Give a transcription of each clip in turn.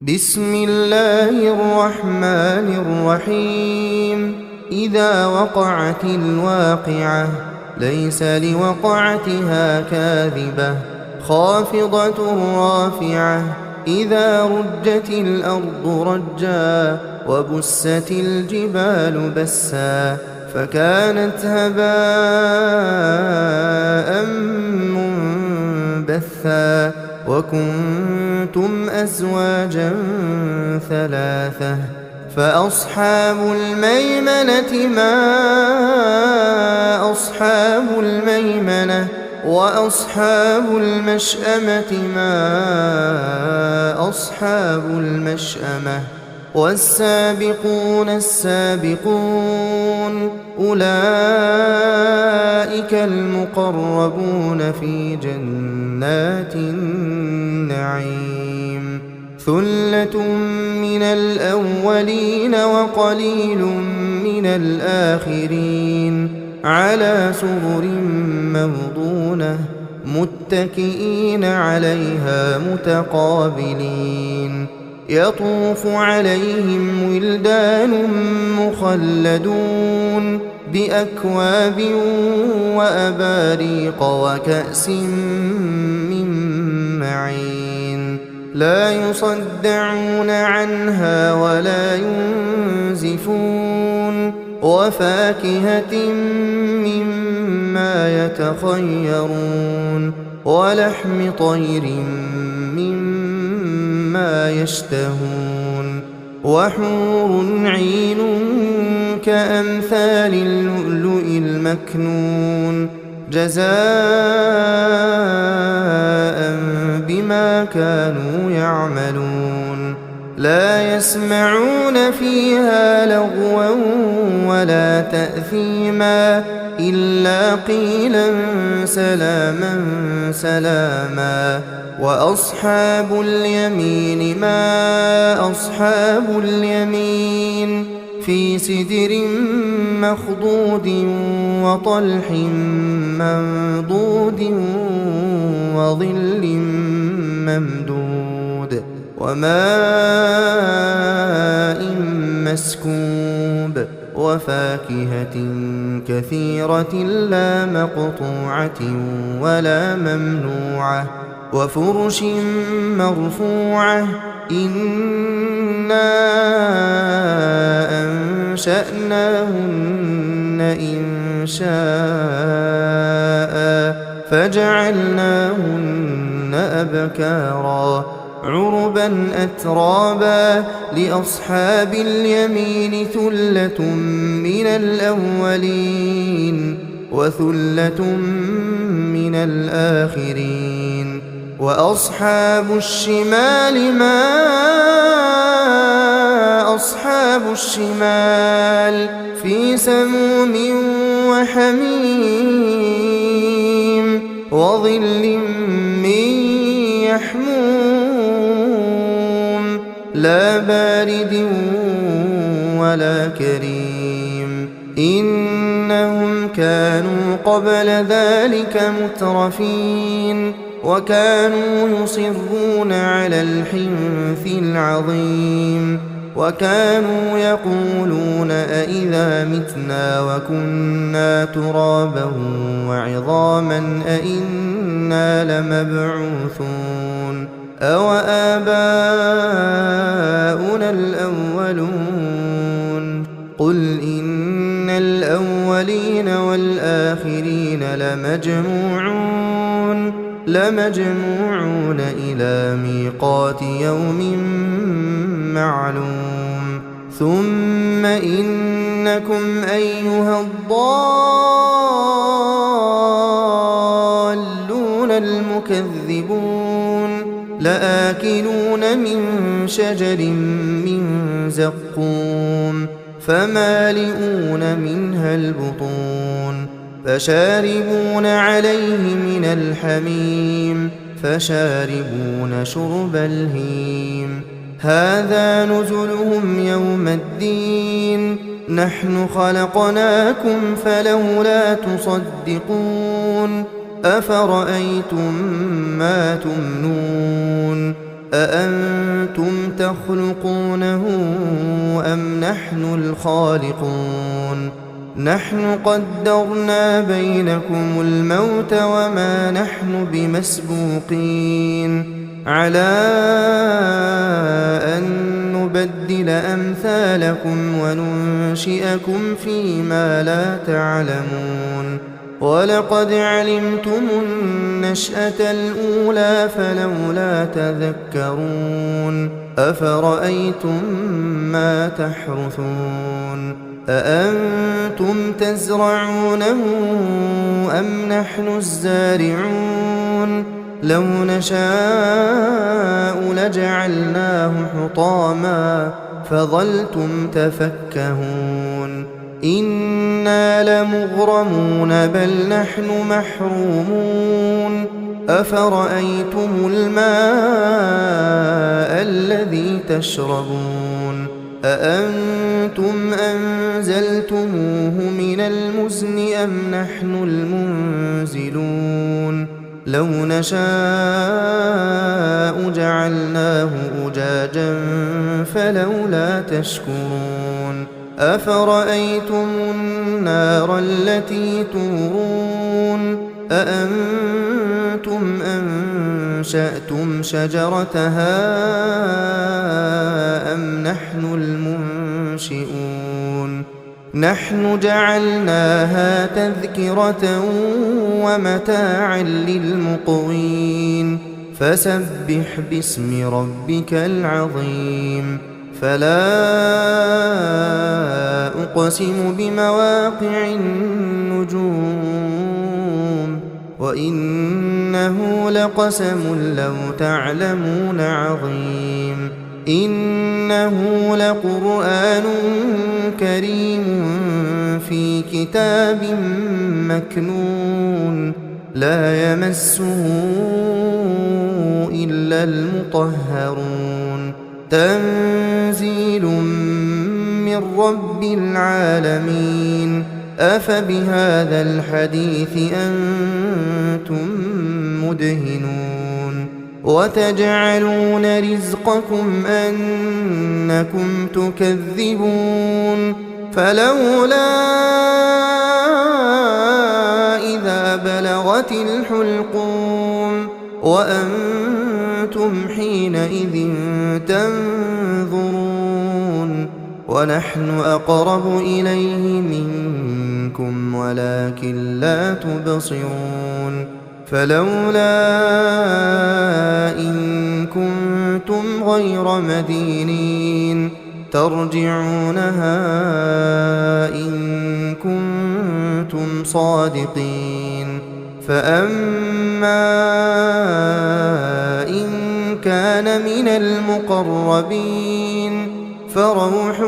بسم الله الرحمن الرحيم. إذا وقعت الواقعة ليس لوقعتها كاذبة خافضة رافعة. إذا رجت الأرض رجا وبست الجبال بسا فكانت هباء منبثا وكنتم أزواجا ثلاثة فأصحاب الميمنة ما أصحاب الميمنة وأصحاب المشأمة ما أصحاب المشأمة والسابقون السابقون أولئك المقربون في جنات النعيم. ثلة من الأولين وقليل من الآخرين على سرر موضونة متكئين عليها متقابلين. يطوف عليهم ولدان مخلدون بأكواب وأباريق وكأس من معين لا يصدعون عنها ولا ينزفون وفاكهة مما يتخيرون ولحم طير مما يشتهون وحور عين كأمثال اللؤلؤ المكنون جزاء بما كانوا يعملون. لا يسمعون فيها لغوا ولا تأثيما إلا قيلا سلاما سلاما. وأصحاب اليمين ما أصحاب اليمين في سدر مخضود وطلح منضود وظل ممدود وماء مسكوب وفاكهة كثيرة لا مقطوعة ولا ممنوعة وفرش مرفوعة. إنا أنشأناهن إنشاء فجعلناهن أبكارا عربا أترابا. لأصحاب اليمين ثلة من الأولين وثلة من الآخرين. وأصحاب الشمال ما أصحاب الشمال في سموم وحميم وظل من يحموم لا بارد ولا كريم. إنهم كانوا قبل ذلك مترفين وكانوا يصرون على الحنث العظيم وكانوا يقولون أئذا متنا وكنا ترابا وعظاما أئنا لمبعوثون أو آباؤنا الأولون. قل إن الأولين والآخرين لمجموعون إلى ميقات يوم معلوم. ثم إنكم أيها الضالون المكذبون لآكلون من شجر من زقوم فمالئون منها البطون فشاربون عليه من الحميم فشاربون شرب الهيم. هذا نزلهم يوم الدين نحن خلقناكم فلولا تصدقون. أفرأيتم ما تمنون أأنتم تخلقونه أم نحن الخالقون نحن قدرنا بينكم الموت وما نحن بمسبوقين على أن نبدل أمثالكم وننشئكم فيما لا تعلمون ولقد علمتم النشأة الأولى فلولا تذكرون أفرأيتم ما تحرثون أأنتم تزرعونه أم نحن الزارعون لو نشاء لجعلناه حطاما فظلتم تفكهون إنا لمغرمون بل نحن محرومون أفرأيتم الماء الذي تشربون أأنتم أنزلتموه من المزن أم نحن المنزلون لو نشاء جعلناه أجاجا فلولا تشكرون أفرأيتم النار التي تورون أأنتم أنشأتم شجرتها أم نحن المنشئون نحن جعلناها تذكرة ومتاعا للمقوين فسبح باسم ربك العظيم فلا أقسم بمواقع النجوم وإنه لقسم لو تعلمون عظيم إنه لقرآن كريم في كتاب مكنون لا يمسه إلا المطهرون تنزيل من رب العالمين أفبهذا الحديث أنتم مدهنون وتجعلون رزقكم أنكم تكذبون فلولا إذا بلغت الحلقوم وأنتم حينئذ تنظرون ونحن أقرب إليه منكم ولكن لا تبصرون فلولا إن كنتم غير مدينين ترجعونها إن كنتم صادقين فأما إن كان من المقربين فروح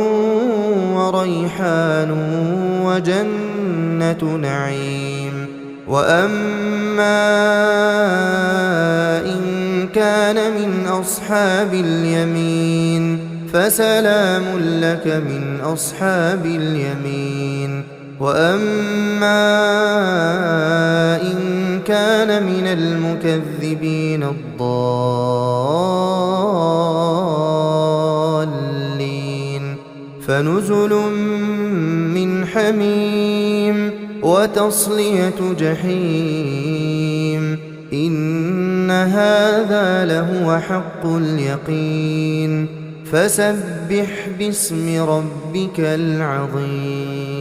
وريحان وجنة نعيم وأما إن كان من أصحاب اليمين فسلام لك من أصحاب اليمين وأما إن كان من المكذبين الضالين فنزل من حميم وتصلية جحيم إن هذا لهو حق اليقين فسبح باسم ربك العظيم